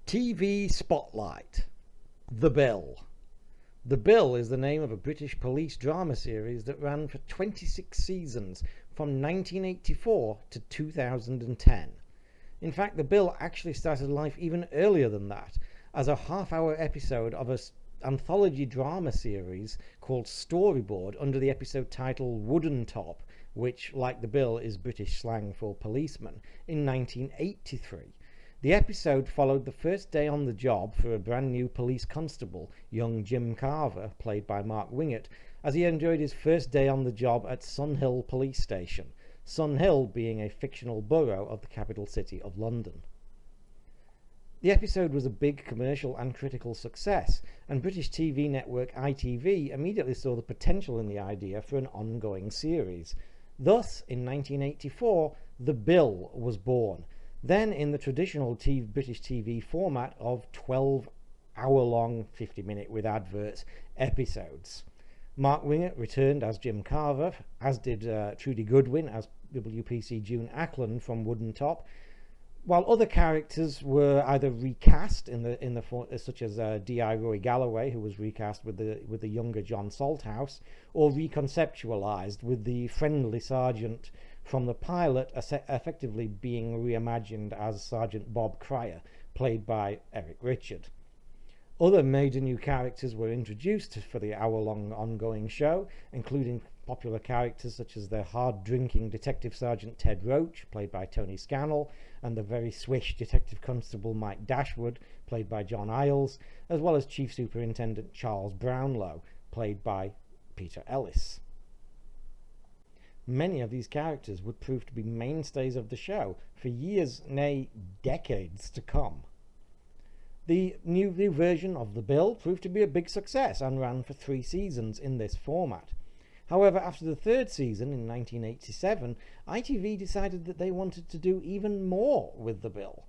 TV Spotlight. The Bill. The Bill is the name of a British police drama series that ran for 26 seasons from 1984 to 2010. In fact, The Bill actually started life even earlier than that, as a half-hour episode of an anthology drama series called Storyboard under the episode title Wooden Top, which, like The Bill, is British slang for policeman, in 1983. The episode followed the first day on the job for a brand new police constable, young Jim Carver, played by Mark Wingett, as he enjoyed his first day on the job at Sunhill Police Station, Sunhill being a fictional borough of the capital city of London. The episode was a big commercial and critical success, and British TV network ITV immediately saw the potential in the idea for an ongoing series. Thus, in 1984, The Bill was born, then in the traditional British TV format of 12-hour-long, 50-minute with adverts episodes. Mark Wingett returned as Jim Carver, as did Trudy Goodwin as WPC June Ackland from Wooden Top, while other characters were either recast such as D.I. Roy Galloway, who was recast with the younger John Salthouse, or reconceptualized with the friendly sergeant from the pilot effectively being reimagined as Sergeant Bob Cryer, played by Eric Richard. Other major new characters were introduced for the hour-long ongoing show, including popular characters such as the hard-drinking Detective Sergeant Ted Roach, played by Tony Scannell, and the very swish Detective Constable Mike Dashwood, played by John Isles, as well as Chief Superintendent Charles Brownlow, played by Peter Ellis. Many of these characters would prove to be mainstays of the show for years, nay, decades to come. The new version of The Bill proved to be a big success and ran for 3 seasons in this format. However, after the 3rd season in 1987, ITV decided that they wanted to do even more with The Bill.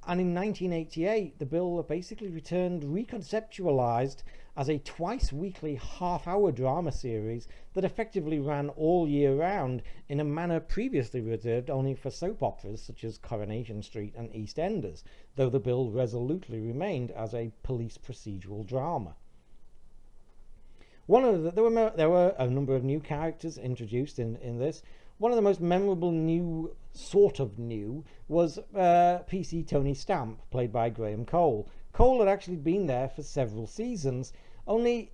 And in 1988, The Bill basically returned reconceptualized as a twice-weekly half-hour drama series that effectively ran all year round in a manner previously reserved only for soap operas such as Coronation Street and EastEnders, though The Bill resolutely remained as a police procedural drama. There were a number of new characters introduced in this. One of the most memorable new was PC Tony Stamp, played by Graham Cole. Cole had actually been there for several seasons, only,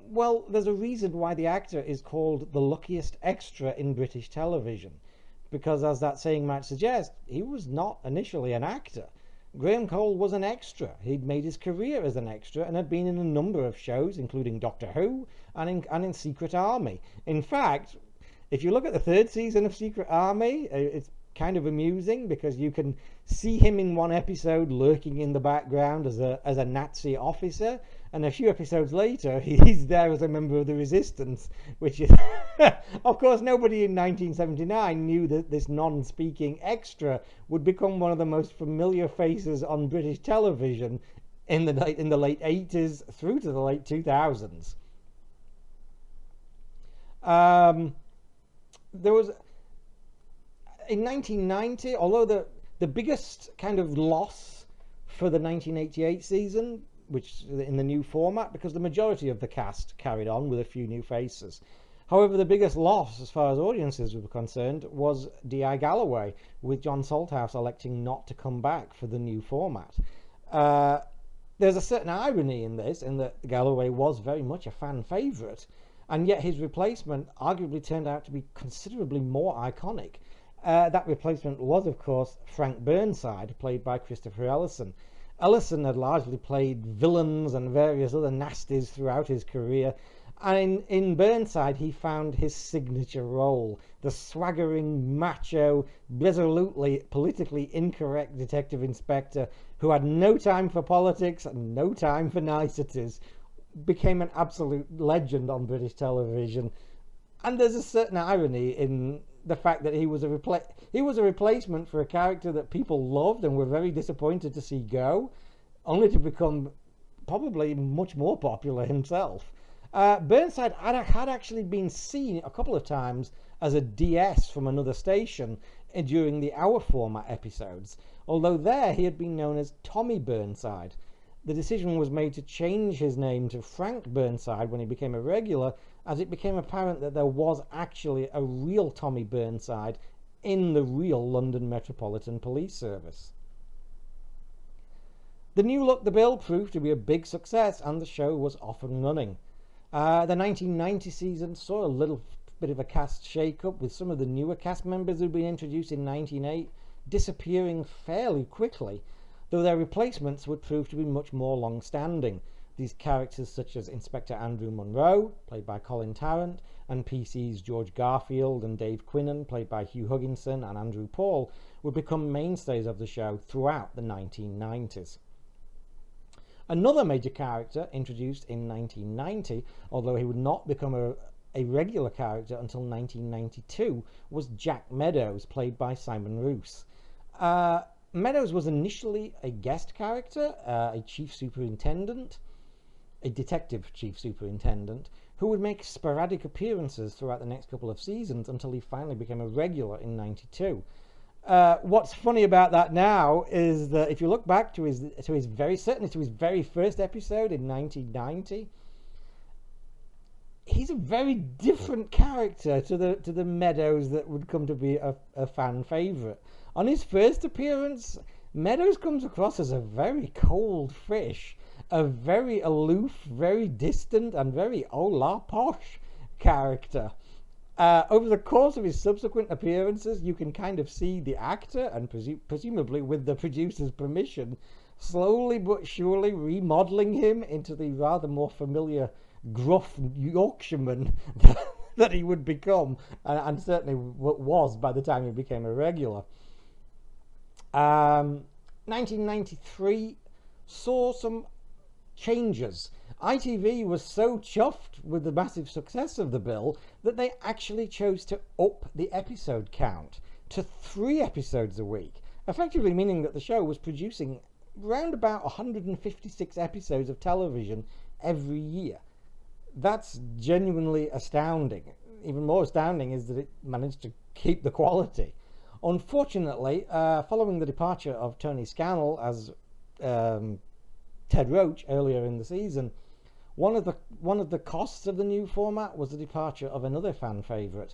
well, there's a reason why the actor is called the luckiest extra in British television, because as that saying might suggest, he was not initially an actor. Graham Cole was an extra. He'd made his career as an extra and had been in a number of shows, including Doctor Who and in Secret Army. In fact, if you look at the 3rd season of Secret Army, it's kind of amusing because you can see him in one episode lurking in the background as a Nazi officer, and a few episodes later he's there as a member of the Resistance, which is of course nobody in 1979 knew that this non-speaking extra would become one of the most familiar faces on British television in the late 80s through to the late 2000s. There was, in 1990, although the biggest kind of loss for the 1988 season, which in the new format, because the majority of the cast carried on with a few new faces. However, the biggest loss as far as audiences were concerned was D.I. Galloway, with John Salthouse electing not to come back for the new format. There's a certain irony in this, in that Galloway was very much a fan favourite, and yet his replacement arguably turned out to be considerably more iconic. That replacement was, of course, Frank Burnside, played by Christopher Ellison. Ellison had largely played villains and various other nasties throughout his career, and in Burnside he found his signature role, the swaggering, macho, resolutely politically incorrect detective inspector who had no time for politics and no time for niceties, became an absolute legend on British television. And there's a certain irony in the fact that he was a replacement for a character that people loved and were very disappointed to see go, only to become probably much more popular himself. Burnside had actually been seen a couple of times as a DS from another station during the hour format episodes, although there he had been known as Tommy Burnside. The decision was made to change his name to Frank Burnside when he became a regular, as it became apparent that there was actually a real Tommy Burnside in the real London Metropolitan Police Service. The new look The Bill proved to be a big success, and the show was off and running. The 1990 season saw a little bit of a cast shake-up, with some of the newer cast members who'd been introduced in 1998 disappearing fairly quickly, though their replacements would prove to be much more long-standing. These characters, such as Inspector Andrew Monroe, played by Colin Tarrant, and PC's George Garfield and Dave Quinnen, played by Hugh Hugginson and Andrew Paul, would become mainstays of the show throughout the 1990s. Another major character introduced in 1990, although he would not become a regular character until 1992, was Jack Meadows, played by Simon Roos. Meadows was initially a guest character, a detective chief superintendent, who would make sporadic appearances throughout the next couple of seasons until he finally became a regular in 92. What's funny about that now is that if you look back to his very first episode in 1990, he's a very different character to the Meadows that would come to be a fan favourite. On his first appearance, Meadows comes across as a very cold fish, a very aloof, very distant, and very la posh character. Over the course of his subsequent appearances, you can kind of see the actor, and presumably with the producer's permission, slowly but surely remodeling him into the rather more familiar gruff Yorkshireman that he would become, and certainly was by the time he became a regular. 1993 saw some changes. ITV was so chuffed with the massive success of The Bill that they actually chose to up the episode count to 3 episodes a week, effectively meaning that the show was producing round about 156 episodes of television every year. That's genuinely astounding. Even more astounding is that it managed to keep the quality. Unfortunately, following the departure of Tony Scannell as Ted Roach earlier in the season, one of the costs of the new format was the departure of another fan favourite.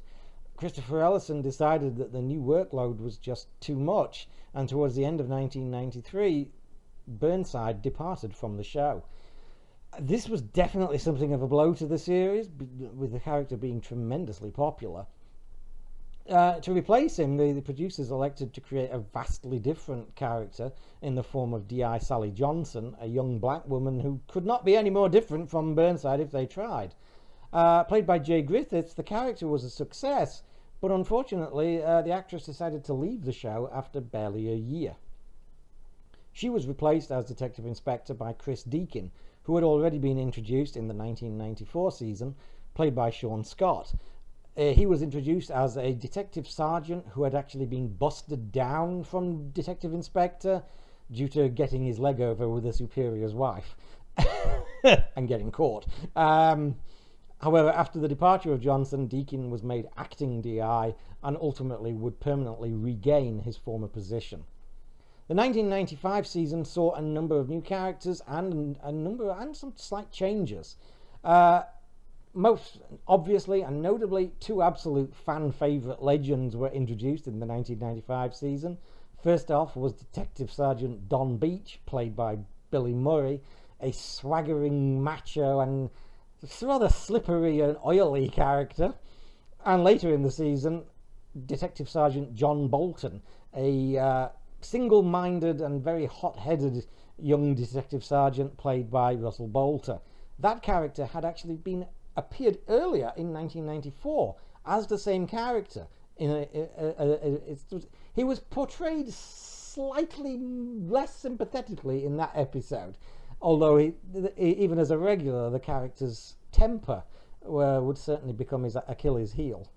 Christopher Ellison decided that the new workload was just too much, and towards the end of 1993, Burnside departed from the show. This was definitely something of a blow to the series, with the character being tremendously popular. To replace him, the producers elected to create a vastly different character in the form of D.I. Sally Johnson, a young black woman who could not be any more different from Burnside if they tried. Played by Jay Griffiths, the character was a success, but unfortunately the actress decided to leave the show after barely a year. She was replaced as Detective Inspector by Chris Deakin, who had already been introduced in the 1994 season, played by Sean Scott. He was introduced as a detective sergeant who had actually been busted down from Detective Inspector due to getting his leg over with a superior's wife and getting caught. However, after the departure of Johnson, Deakin was made acting DI and ultimately would permanently regain his former position. The 1995 season saw a number of new characters and some slight changes. Most obviously and notably, 2 absolute fan favourite legends were introduced in the 1995 season. First off was Detective Sergeant Don Beach, played by Billy Murray, a swaggering, macho and rather slippery and oily character. And later in the season, Detective Sergeant John Bolton, a single-minded and very hot-headed young detective sergeant played by Russell Bolter. That character had actually appeared earlier in 1994 as the same character. He was portrayed slightly less sympathetically in that episode, although even as a regular, the character's temper would certainly become his Achilles heel.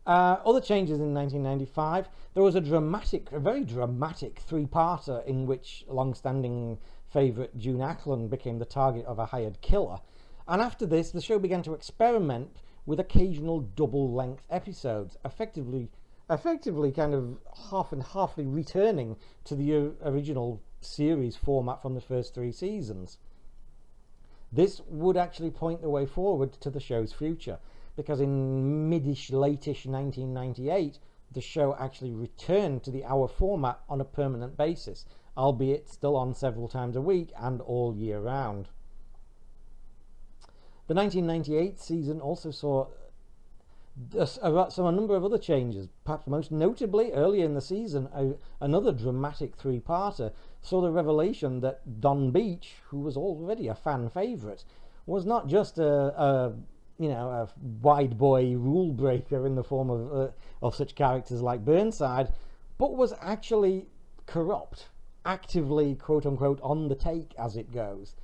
Other changes in 1995, there was a very dramatic 3-parter in which long-standing favourite June Ackland became the target of a hired killer. And after this, the show began to experiment with occasional double-length episodes, effectively effectively kind of half and halfly returning to the original series format from the first 3 seasons. This would actually point the way forward to the show's future, because in mid-ish, late-ish 1998, the show actually returned to the hour format on a permanent basis, albeit still on several times a week and all year round. The 1998 season also saw a number of other changes. Perhaps most notably, early in the season, another dramatic 3-parter saw the revelation that Don Beach, who was already a fan favourite, was not just a wide boy rule breaker in the form of such characters like Burnside, but was actually corrupt, actively, quote unquote, on the take as it goes.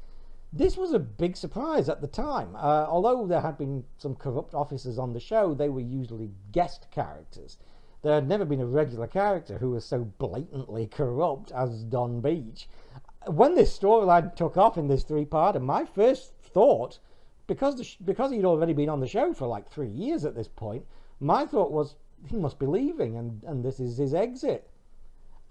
This was a big surprise at the time. Although there had been some corrupt officers on the show, they were usually guest characters. There had never been a regular character who was so blatantly corrupt as Don Beach. When this storyline took off in this 3-parter, my first thought, because he'd already been on the show for like 3 years at this point, my thought was, he must be leaving and this is his exit.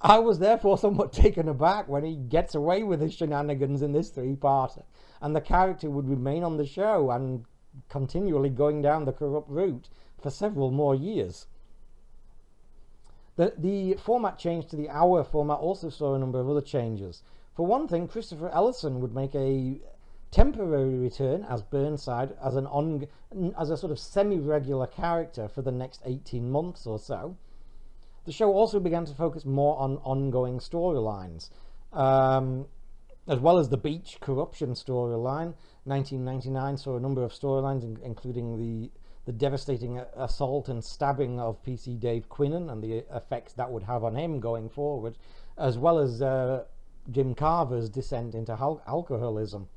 I was therefore somewhat taken aback when he gets away with his shenanigans in this 3-parter, and the character would remain on the show and continually going down the corrupt route for several more years. The format change to the hour format also saw a number of other changes. For one thing, Christopher Ellison would make a temporary return as Burnside as a sort of semi-regular character for the next 18 months or so. The show also began to focus more on ongoing storylines, as well as the Beach corruption storyline. 1999 saw a number of storylines, including the devastating assault and stabbing of PC Dave Quinnen and the effects that would have on him going forward, as well as Jim Carver's descent into alcoholism.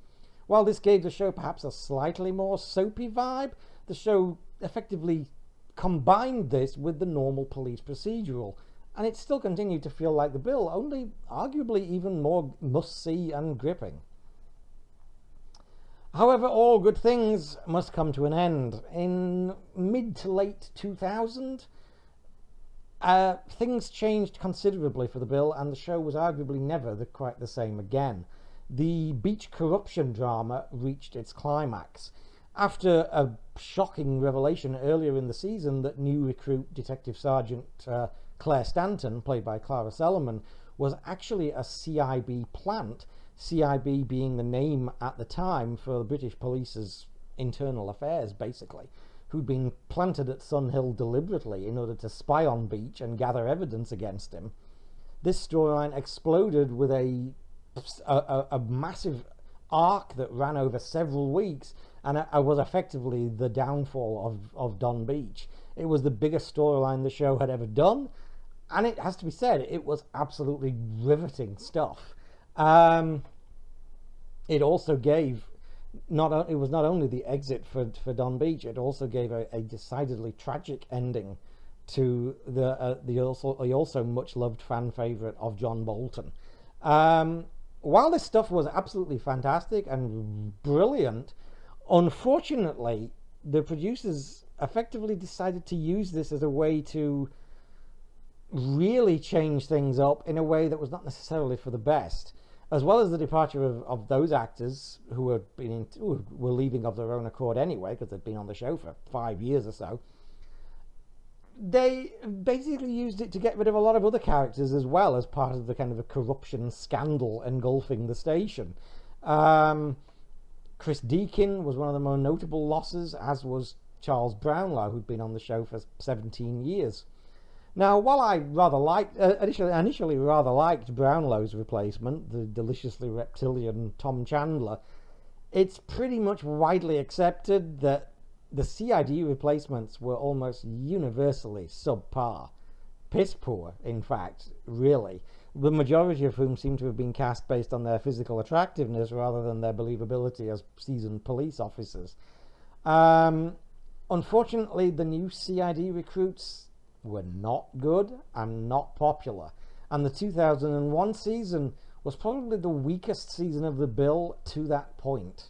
While this gave the show perhaps a slightly more soapy vibe, the show effectively combined this with the normal police procedural, and it still continued to feel like The Bill, only arguably even more must-see and gripping. However, all good things must come to an end. In mid to late 2000, things changed considerably for The Bill, and the show was arguably never quite the same again. The Beach corruption drama reached its climax. After a shocking revelation earlier in the season that new recruit Detective Sergeant Claire Stanton, played by Clara Sellerman, was actually a CIB plant, CIB being the name at the time for the British Police's internal affairs, basically, who'd been planted at Sun Hill deliberately in order to spy on Beach and gather evidence against him. This storyline exploded with a massive arc that ran over several weeks, and it was effectively the downfall of Don Beach. It was the biggest storyline the show had ever done, and it has to be said, it was absolutely riveting stuff. It also gave it was not only the exit for Don Beach, it also gave a decidedly tragic ending to the also much loved fan favourite of John Bolton. While this stuff was absolutely fantastic and brilliant, unfortunately, the producers effectively decided to use this as a way to really change things up in a way that was not necessarily for the best. As well as the departure of those actors who were leaving of their own accord anyway, because they'd been on the show for 5 years or so, they basically used it to get rid of a lot of other characters as well, as part of the kind of a corruption scandal engulfing the station. Chris Deakin was one of the more notable losses, as was Charles Brownlow, who'd been on the show for 17 years. Now, while I initially rather liked Brownlow's replacement, the deliciously reptilian Tom Chandler, it's pretty much widely accepted that the CID replacements were almost universally subpar. Piss poor, in fact, really. The majority of whom seem to have been cast based on their physical attractiveness rather than their believability as seasoned police officers. Unfortunately, the new CID recruits were not good and not popular, and the 2001 season was probably the weakest season of The Bill to that point.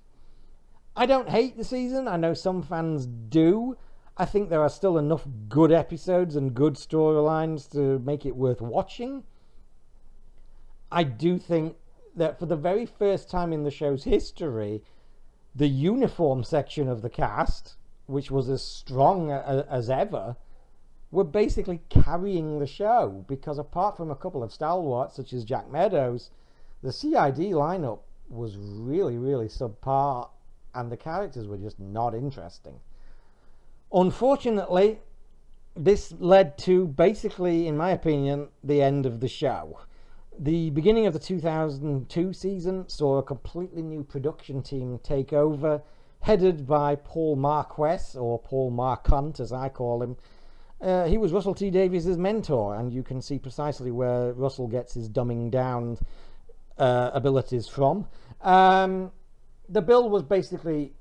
I don't hate the season, I know some fans do. I think there are still enough good episodes and good storylines to make it worth watching. I do think that for the very first time in the show's history, the uniform section of the cast, which was as strong as ever, were basically carrying the show, because apart from a couple of stalwarts such as Jack Meadows, the CID lineup was really, really subpar, and the characters were just not interesting. Unfortunately, this led to basically, in my opinion, the end of the show. The beginning of the 2002 season saw a completely new production team take over, headed by Paul Marquess, or Paul Marquant as I call him. He was Russell T Davies' mentor, and you can see precisely where Russell gets his dumbing down abilities from. The bill was basically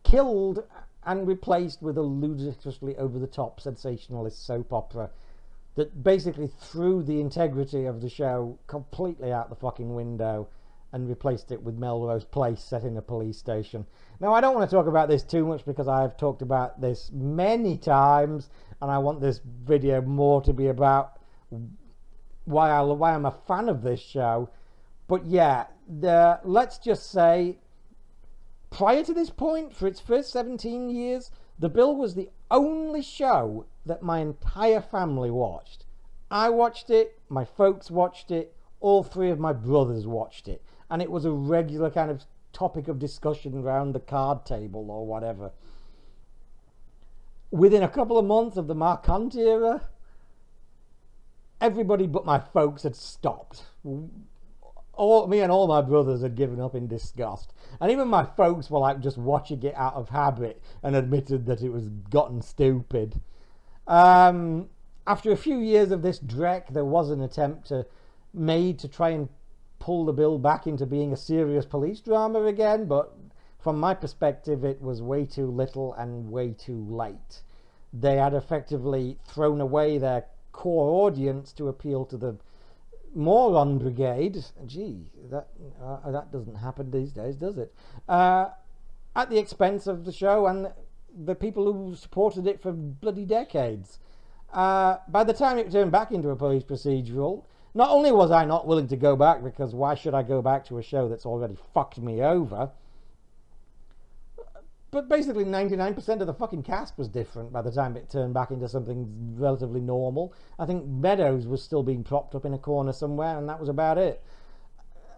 killed and replaced with a ludicrously over-the-top sensationalist soap opera that basically threw the integrity of the show completely out the fucking window and replaced it with Melrose Place set in a police station. Now, I don't want to talk about this too much because I've talked about this many times, and I want this video more to be about why I'm a fan of this show. But yeah, let's just say, prior to this point, for its first 17 years, The Bill was the only show that my entire family watched. I watched it, my folks watched it, all three of my brothers watched it, and it was a regular kind of topic of discussion around the card table or whatever. Within a couple of months of the Marquant era, everybody but my folks had stopped. Me and all my brothers had given up in disgust. And even my folks were like just watching it out of habit and admitted that it was gotten stupid. After a few years of this dreck, there was an attempt made to try and pull The Bill back into being a serious police drama again, but from my perspective, it was way too little and way too late. They had effectively thrown away their core audience to appeal to the moron brigade. Gee, that doesn't happen these days, does it? At the expense of the show and the people who supported it for bloody decades. By the time it turned back into a police procedural, not only was I not willing to go back, because why should I go back to a show that's already fucked me over, but basically 99% of the fucking cast was different by the time it turned back into something relatively normal. I think Meadows was still being propped up in a corner somewhere, and that was about it.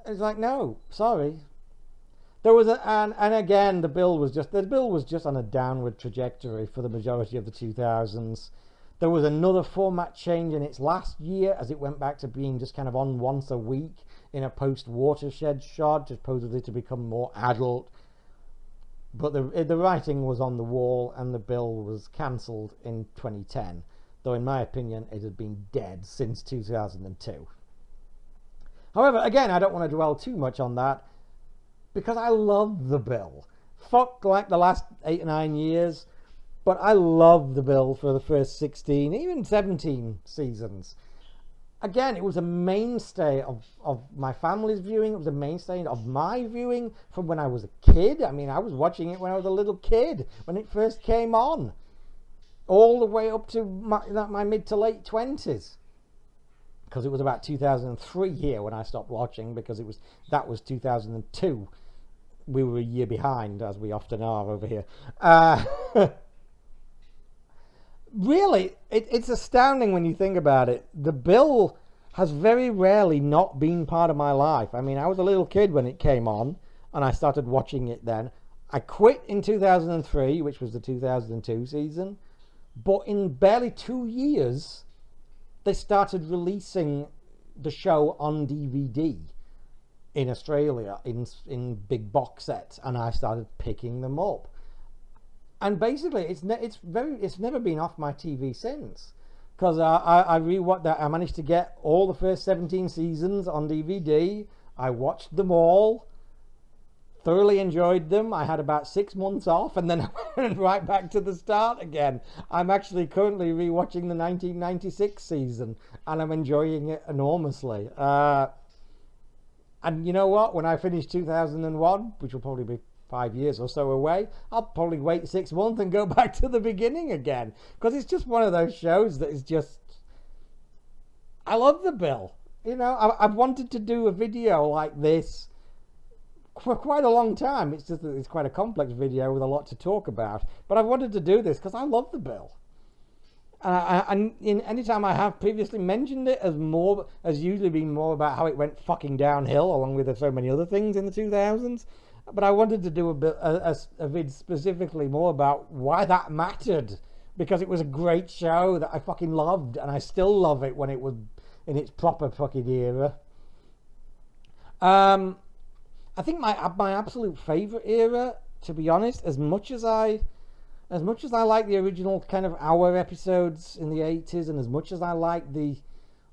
It's like, no, sorry. There was and again, the bill was just on a downward trajectory for the majority of the 2000s. There was another format change in its last year, as it went back to being just kind of on once a week in a post-Watershed shot, supposedly to become more adult. But the writing was on the wall, and the bill was cancelled in 2010, though in my opinion it had been dead since 2002. However, again, I don't want to dwell too much on that, because I love the bill. Fuck like the last 8 or 9 years, but I love the bill for the first 16, even 17 seasons. Again, it was a mainstay of my family's viewing. It was a mainstay of my viewing from when I was a kid. I mean, I was watching it when I was a little kid, when it first came on, all the way up to my mid to late 20s. Because it was about 2003 here when I stopped watching, because that was 2002. We were a year behind, as we often are over here. Really, it's astounding when you think about it. The bill has very rarely not been part of my life. I mean, I was a little kid when it came on, and I started watching it then. I quit in 2003, which was the 2002 season. But in barely 2 years, they started releasing the show on DVD in Australia, in big box sets, and I started picking them up. And basically, it's never been off my TV since, because I rewatched that. I managed to get all the first 17 seasons on DVD. I watched them all, thoroughly enjoyed them. I had about 6 months off, and then I went right back to the start again. I'm actually currently rewatching the 1996 season, and I'm enjoying it enormously. And you know what? When I finish 2001, which will probably be 5 years or so away, I'll probably wait 6 months and go back to the beginning again, because it's just one of those shows that is just, I love the Bill. You know, I've wanted to do a video like this for quite a long time. It's just that it's quite a complex video with a lot to talk about, but I've wanted to do this because I love the Bill. And in any time I have previously mentioned it as usually been more about how it went fucking downhill, along with so many other things in the 2000s. But I wanted to do a vid specifically more about why that mattered, because it was a great show that I fucking loved, and I still love it when it was in its proper fucking era. I think my absolute favorite era, to be honest, as much as I like the original kind of hour episodes in the 80s, and as much as I like the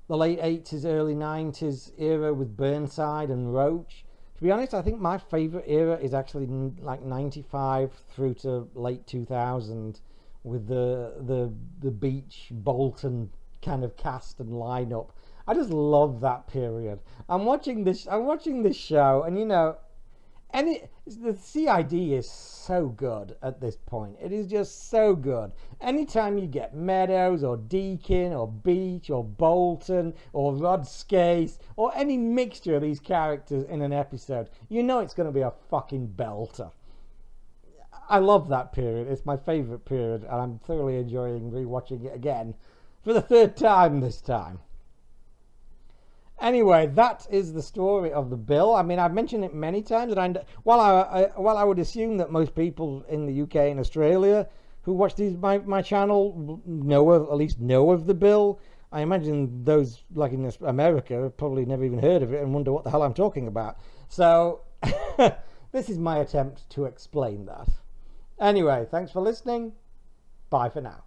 late 80s, early 90s era with Burnside and Roach, to be honest, I think my favorite era is actually like 95 through to late 2000, with the Beach Bolton kind of cast and lineup. I just love that period. I'm watching this show, and you know, the CID is so good at this point. It is just so good. Anytime you get Meadows or Deakin or Beach or Bolton or Rod Skase or any mixture of these characters in an episode, you know it's going to be a fucking belter. I love that period. It's my favourite period, and I'm thoroughly enjoying rewatching it again for the third time this time. Anyway, that is the story of the Bill. I mean, I've mentioned it many times, and while I would assume that most people in the UK and Australia who watch my channel at least know of the Bill, I imagine those like in America have probably never even heard of it and wonder what the hell I'm talking about. So this is my attempt to explain that. Anyway, thanks for listening. Bye for now.